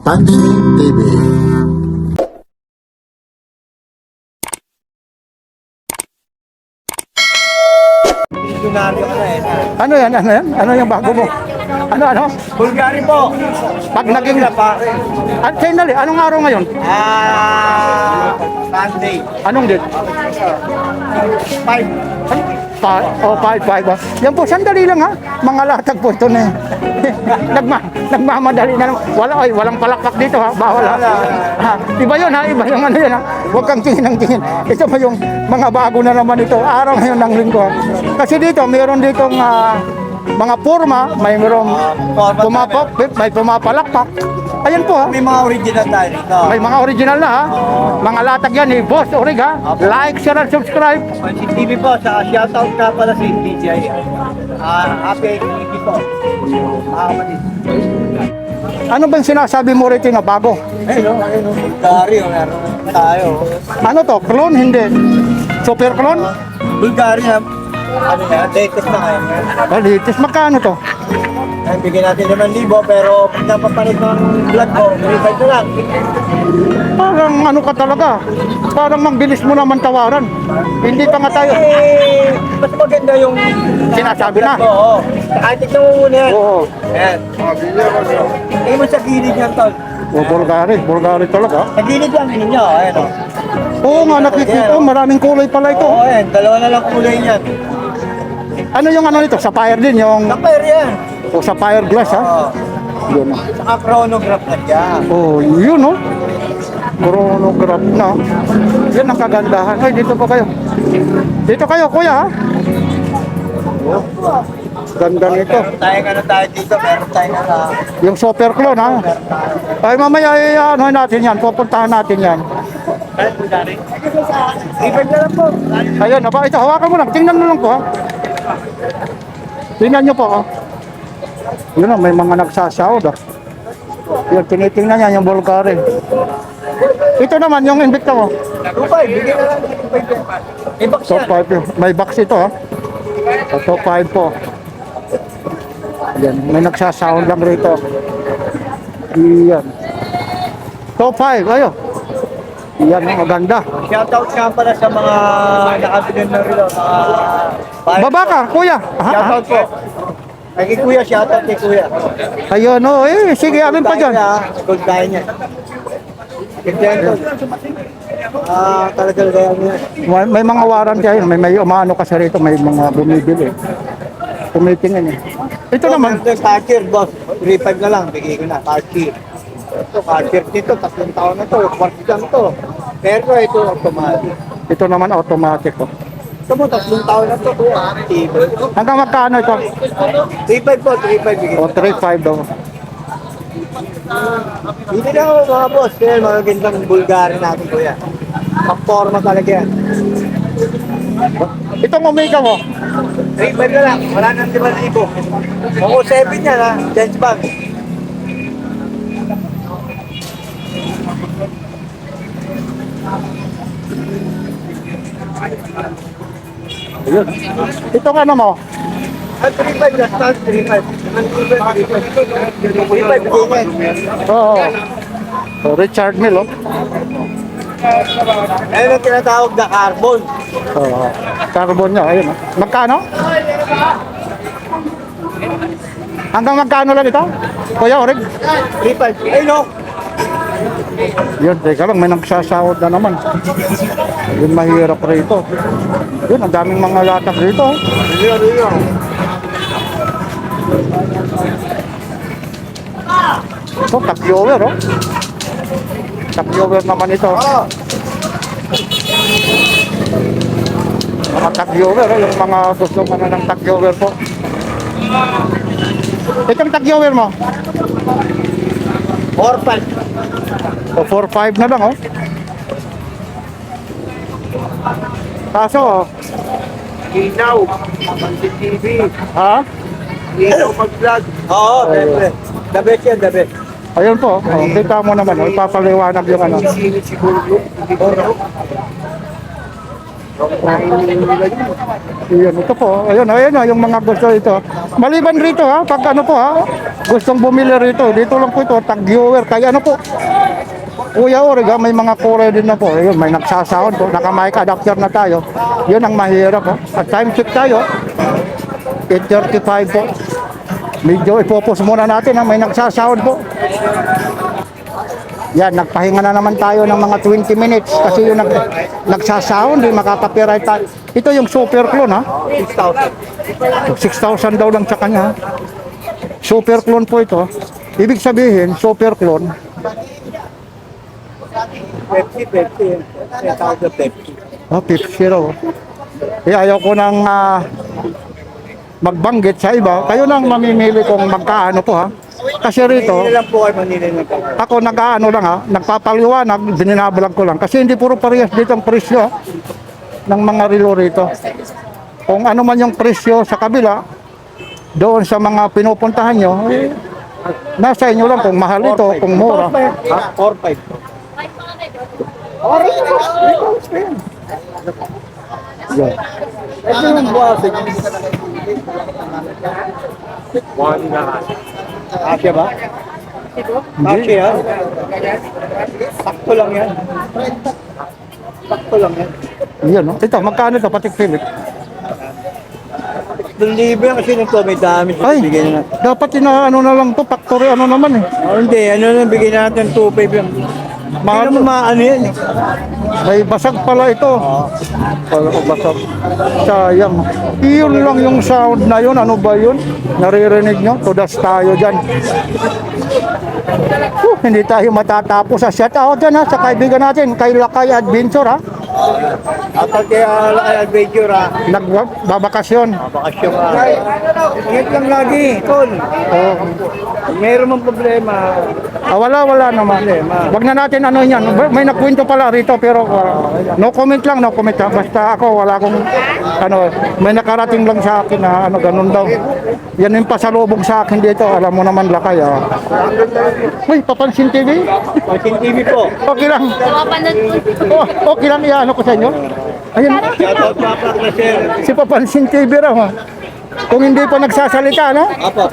Papansin TV. Ano yan? Ano yan? Ano yung bago mo? Ano? Bulgari po. Pag naging... At finally, anong araw ngayon? Sunday. Anong date? 5. 5. Yan po, sandali lang ha. Mga latag po ito na nagmamadali na lang. Walang palakpak dito ha. Bawal ha. Iba yun ha. Iba yung ano yun ha. Huwag kang tingin ng tingin. Ito pa yung mga bago na naman ito. Araw ngayon ng linggo ha. Kasi dito, mayroon ditong mga forma. Mayroong may pumapalakpak. Ayan po ha. May mga original tayo dito. May mga original na ha. Mga latag yan ni Boss Orig ha. Like, share, and subscribe. Pansin TV po, sa shoutout ka pala sa DJI. Happy TV po. Kapatid. Ano bang sinasabi mo rito na bago? Ayun. Bulgari, meron tayo. Ano to? Clone? Hindi. Super clone? Bulgari na, ano na, latest na ngayon. Latest. Magkano to? Ay, bigyan natin 5,000 pero pag napapanood ng vlog ko, refund na lang. Parang ano ka talaga? Parang mangbilis mo naman tawaran. Hindi pa nga tayo. Mas maganda yung Sinasabi na. Oo. Kahit tignan mo muna yan. Oo. Ayan. Eh, mo sa gilid yan, tol. Bulgari talaga. Sa gilid yan, ninyo. Ayan, o. Oo nga, nakikita ko. Maraming kulay pala ito. Oo, ayan. Dalawa na lang kulay niyan. Ano yung ano nito? Sapphire din yung... Sapphire yan. O sapphire glass ha? Oo. Yun o. Saka chronograph na yan. Oh, yun o. Chronograph na. Yan ang kagandahan. Ay, dito po kayo. Dito kayo, kuya ha? Ganda nito. Meron tayo dito. Meron tayo na Yung super clone ha? Ay, mamaya ano natin yan. Pupuntahan natin yan. refund na lang po. Ayun, aba, ito, hawakan mo lang. Tingnan mo lang po ha. Tingnan nyo po ha. Yun o, may mga nagsasahod ha. Yun, tinitingnan niya yung Bulgari. Ito naman, yung Invicta mo. 2,500. Bigyan na lang. 2,500. May box Top yan. 5 may box ito ha. Top 5 po. Yan, may nagsasahod lang rito. Yan. Top 5, ayo. Yan, maganda. Shoutout nga pala sa mga nakabili na rito. Baba ka, kuya. Shoutout po. Kay Kuya, shoutout kay Kuya. Ayun, oh, sige, alin pa dyan. Gold tayo niya. Ganda talaga kaya niya. May mga warranty ayun, may umano kasi rito, may mga bumibili. Tumitingin eh. Ito naman, Cartier, boss. 3,500 na lang. Bigay ko na. Cartier. Ito, Cartier nito. 3 taon na to. Kwartigan to. Pero ito, automatic. ito naman automatic oh. Ito mo, 3 taon na to. TV. Hanggang magkano ito? 3,500 po. 3,500 bigay. O, 3.5 daw. Hindi na ako mga boss. Kaya mga gandang Bulgari natin, Kuya. Pang-forma talaga yan. Itong Omega mo, 3,500 na lang. Wala nang 5,000. Mga 7 yan ha. Dance bag. ayun. Itong ano mo, 3,500 na. Stand 3,500. 3,500 bigay. oo. So, Richard Mille oh. Ayun ang tinatawag na carbon. Oo. Carbon niya, ayun oh. Magkano? Hanggang magkano lang ito? Kuya Orig? 3,500. Ayun o. Yun, teka lang, may nagsasahod na naman. Yun, mahirap rito. Yun, ang daming mga latak rito. Ayun. Ito, tag-viewer, oh. Tag-viewer naman ito. Mga tag-viewer, oh. Yung mga gusto mga ng tag-viewer po. Itong tag-viewer mo? 4,500. O, 4.5 na lang, oh. Kaso, oh. Ginaw. Pansin TV. Ha? Ginaw mag-vlog. Oo, siyempre. The best yan, the best. Ayun po, oh. Kita mo naman, oh. Ipapaliwanag yung ano. Sino siguro. Hindi ko Ayan, ito po. Ayan, yung mga gusto ito. Maliban rito ha, pag ano po ha, gustong bumili rito, dito lang po ito, tag-viewer. Kaya ano po, Kuya Orig ha, may mga kore din na po. Ayun, may nagsasound po, naka-mic adapter na tayo. Yun ang mahirap po. At time check tayo, 8:35 po. Medyo ipopos muna natin ha, may nagsasound po. Yan, nagpahinga na naman tayo ng mga 20 minutes kasi yung nagsasound, di makaka-copyright tayo. Ito yung super clone ha. 6,000. 6,000 daw lang sa kanya. Super clone po ito. Ibig sabihin, super clone. Pepsi. 10,000 Pepsi. Oh, Pepsi raw. Ayaw ko nang magbanggit sa iba. Kayo nang mamimili kung magkaano po ha. Kasi rito, Manila lang po kayo, Manila lang po. ako nag-ano lang ha, nagpapaliwanag, bininabalag ko lang. Kasi hindi puro parehas dito ang presyo ng mga relo rito. Kung ano man yung presyo sa kabila, doon sa mga pinupuntahan nyo, nasa inyo lang kung mahal ito, kung mura. Ha? 4-5. Yan. Ito yung buwasig. Asya ba? Asya yan. Sakto lang yan. Sakto lang yan. Yan, no? Ito, magkano ito, Patik Philip? 2,000 kasi nito may dami sa Ay, bigay na. dapat inaano na lang to, factory ano naman eh. Oh, hindi, ano lang bigyan natin 2,500 lang. Mahal Hindi naman maano yan eh. May basag pala ito. Pala ko basag. Sayang. Iyon lang yung sound na yun. Ano ba yun? Naririnig nyo? Tudas tayo dyan. Hindi tayo matatapos sa shoutout dyan ha. Sa kaibigan natin, kay Lakay Adventure ha. At kaya adventure ha. Nagbabakasyon. Bakasyon ka. Ingat lang lagi, tol. Oh. Meron mong problema. Wala naman. Wag na natin ano yan. May nakwento pala rito pero no comment lang. Basta ako wala akong ano, may nakarating lang sa akin na ano ganun daw. Yan yung pasalubong sa akin dito. Alam mo naman Lakay ah. Uy, Papansin TV? Pasin TV po. Okay lang. Okay lang ano ko sa inyo. Ayun, Shoutout mga partner sir. si Papansin TV raw ha. Kung hindi pa nagsasalita, no? Apo.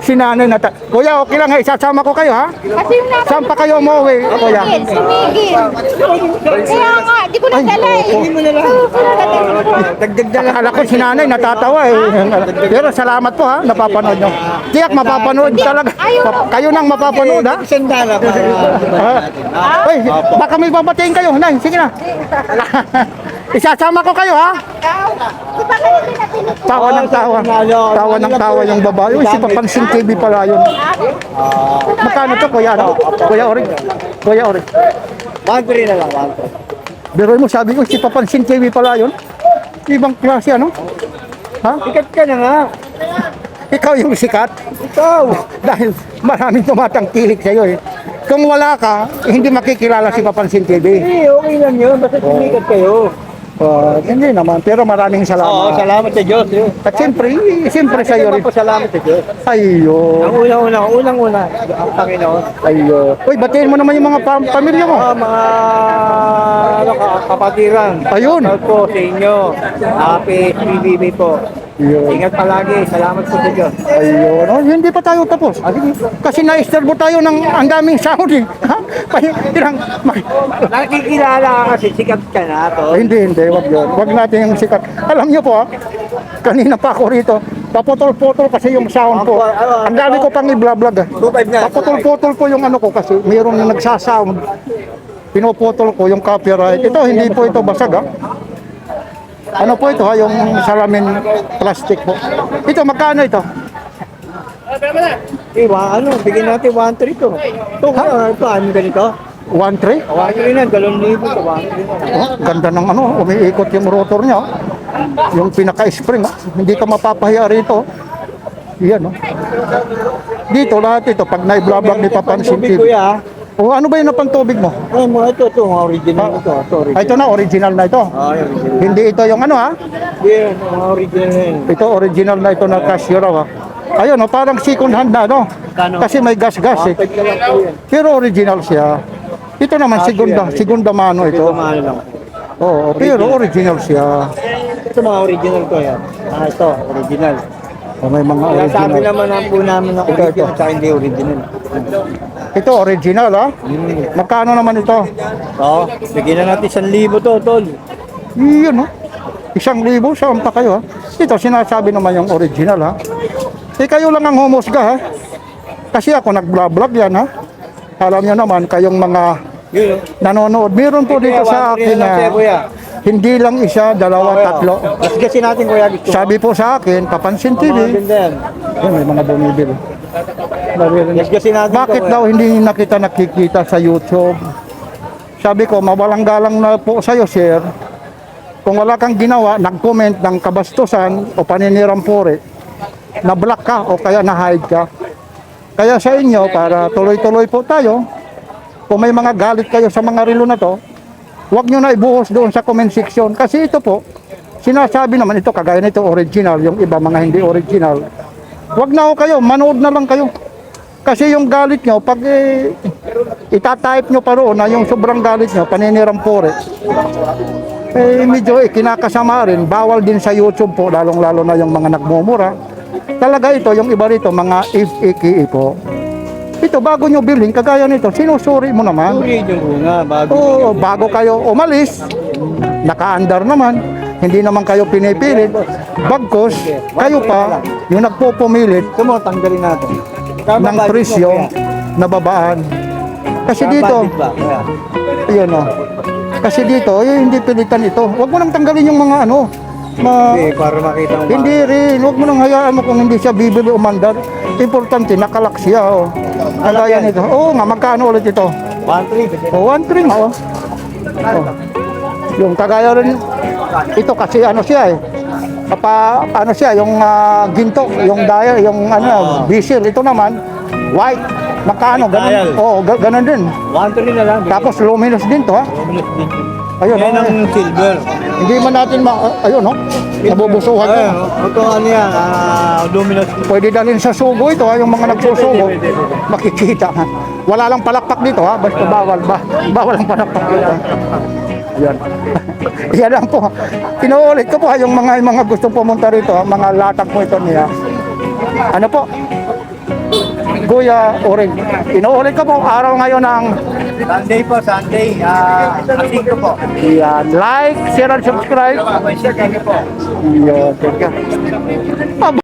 Si nanay na Kuya, okay lang ha, isasama ko kayo ha? Kasi yung nasa Saan pa kayo umuwi, kuya? sumigil. Kaya nga, di ko nadala eh. Hindi mo na lang. Dagdag na lang. Akala ko si nanay natatawa eh. Pero salamat po ha, napapanood nyo. Tiyak mapapanood talaga. Kayo nang mapapanood ha? Sandala para. Uy, baka may babatiin kayo. Nay, sige na. Isasama ko kayo ha? Di ba kayo tinatinip? Tawa ng tawa. Tawa ng tawa yung babae. Uy, si Papansin TV pala yun. Magkano to, kuya? Ano? Kuya Orig? Kuya Orig. 1-3 na lang. Pero mo sabi ko, si Papansin TV pala yun. Ibang klase, ano? Ha? Sikat ka na nga. Ikaw yung sikat? Ikaw. Dahil maraming tumatangkilik sa'yo eh. Kung wala ka, hindi makikilala si Papansin TV. Hindi, okay lang yun. Basta sumikat kayo. Hindi naman, pero maraming Oo, salamat. salamat sa Diyos. At siyempre sa'yo rin. Salamat sa Diyos. Ayo. Ang unang-una, ang Panginoon. Ayo. Uy, batiin mo naman yung mga pamilya mo. Mga kapatiran. Ayun. Shoutout po sa inyo. Happy PBB po. Ayun. Ingat palagi. Salamat po sa Diyos. Ayun. Oh, hindi pa tayo tapos. Kasi na-isturbo tayo ng ang daming sound eh. Ha? Nakikilala ka kasi sikat ka na to. Hindi. Wag yun. Wag natin yung sikat. Alam niyo po, kanina pa ako rito. Paputol-putol kasi yung sound ko. Ang dami ko pang i-vlog. 2.5 na. Paputol-putol ko yung ano ko kasi mayroon na nagsasound. Pinuputol ko yung copyright. Ito, hindi po ito basag ha. Ano po ito ha, yung salamin plastic po. Ito, magkano ito? Bigyan natin 1-3 to. Ito, ano ganito? 1.3? 1-3 na, 2,000 to. 1-3 na. Oh, ganda ng ano, umiikot yung rotor niya. Oh. Yung pinaka-spring, oh. Hindi ka mapapahiya rito. Yan, oh. Dito lahat ito, pag na-vlog ni Papansin Tubig TV. kuya. Oh, ano ba yun na pantubig mo? Ay, mga ito, mga original ito. Ito na, original na ito. Ay, original. Hindi ito yung ano ha. Yeah, mga original na yun. Ito, original na ito na Casio raw ha. Ayun, oh, parang second hand na, no? Kasi may gas-gas eh. Pwede ka lang po yan. Pero original siya. Ito naman, segunda mano ito. Ito, mahal lang. Oo, pero original siya. Ito mga original ko yan. Ito, original. O may mga Sabi original. naman ang po namin na original sa hindi original. Ito original ha. Magkano naman ito? Oo, bigyan na natin 1,000 to, tol. Yun, no? 1,000, saan pa kayo, ha? Ito, sinasabi naman yung original, ha? Kayo lang ang humusga, ha? Kasi ako nag-vlog yan, ha? Alam nyo naman, kayong mga Yun, nanonood. Meron po dito sa akin na hindi lang isa, dalawa, tatlo. kasi natin, kuya, gusto. Sabi po sa akin, Papansin TV, Yan. yun, may mga bumibili. Kasi natin, Bakit daw hindi na kita nakikita sa YouTube? Sabi ko, mawalang galang na po sa'yo, sir. Kung wala kang ginawa, nag-comment ng kabastusan o paninirang puri, na-block ka o kaya na-hide ka. Kaya sa inyo, para tuloy-tuloy po tayo, kung may mga galit kayo sa mga relo na to, huwag nyo na ibuhos doon sa comment section. Kasi ito po, sinasabi naman ito, kagaya nito original, yung iba mga hindi original. Huwag na ho kayo, manood na lang kayo. Kasi yung galit nyo, pag itatype nyo pa roon na yung sobrang galit nyo, paninirang puri, medyo kinakasama rin, bawal din sa YouTube po, lalong-lalo na yung mga nagmumura. Talaga ito, yung iba rito, mga if-iki po. Ito, bago nyo bilhin, kagaya nito, sinusuri mo naman. Suri yung una, bago. Oo, bago kayo umalis, naka-andar naman, hindi naman kayo pinipilit. Bagkos, kayo pa, yung nagpupumilit Ito mo, tanggalin natin. ng presyo na babaan. Kasi dito, ayun o. Kasi dito, hindi pilitan ito. Huwag mo nang tanggalin yung mga ano, Para makita mo. hindi rin, huwag mo nang hayaan mo kung hindi siya bibili o mandar. Importante, nakalak siya o. Kagaya nito. Oo nga, magkano ulit ito? 1,300. O, 1 o. Yung kagaya rin, ito kasi ano siya eh. Ano siya, yung ginto, yung dial, yung ano, bisil. Ito naman, white. Magkano? Ganun. Oo, ganun din. 1,300 na lang. Tapos luminous din to ha. Ayun, Yan ang silver. hindi man natin ayun no. Nabubusuhan to. Ito ano yan, luminous. Pwede dalhin sa sugo ito ha, yung mga nagsusugo. Makikita ha. Wala lang palakpak dito ha, basta bawal ang palakpak dito. Ayan. Yan lang po. Inuulit ko po ha, yung mga gustong pumunta rito ha, mga latag po ito niya. Ano po? Kuya Orig. Inuulit ko po, araw ngayon ng Sunday po, Sunday. Asing ko po. yan. Like, share, and subscribe. Thank you po. Yan, thank you.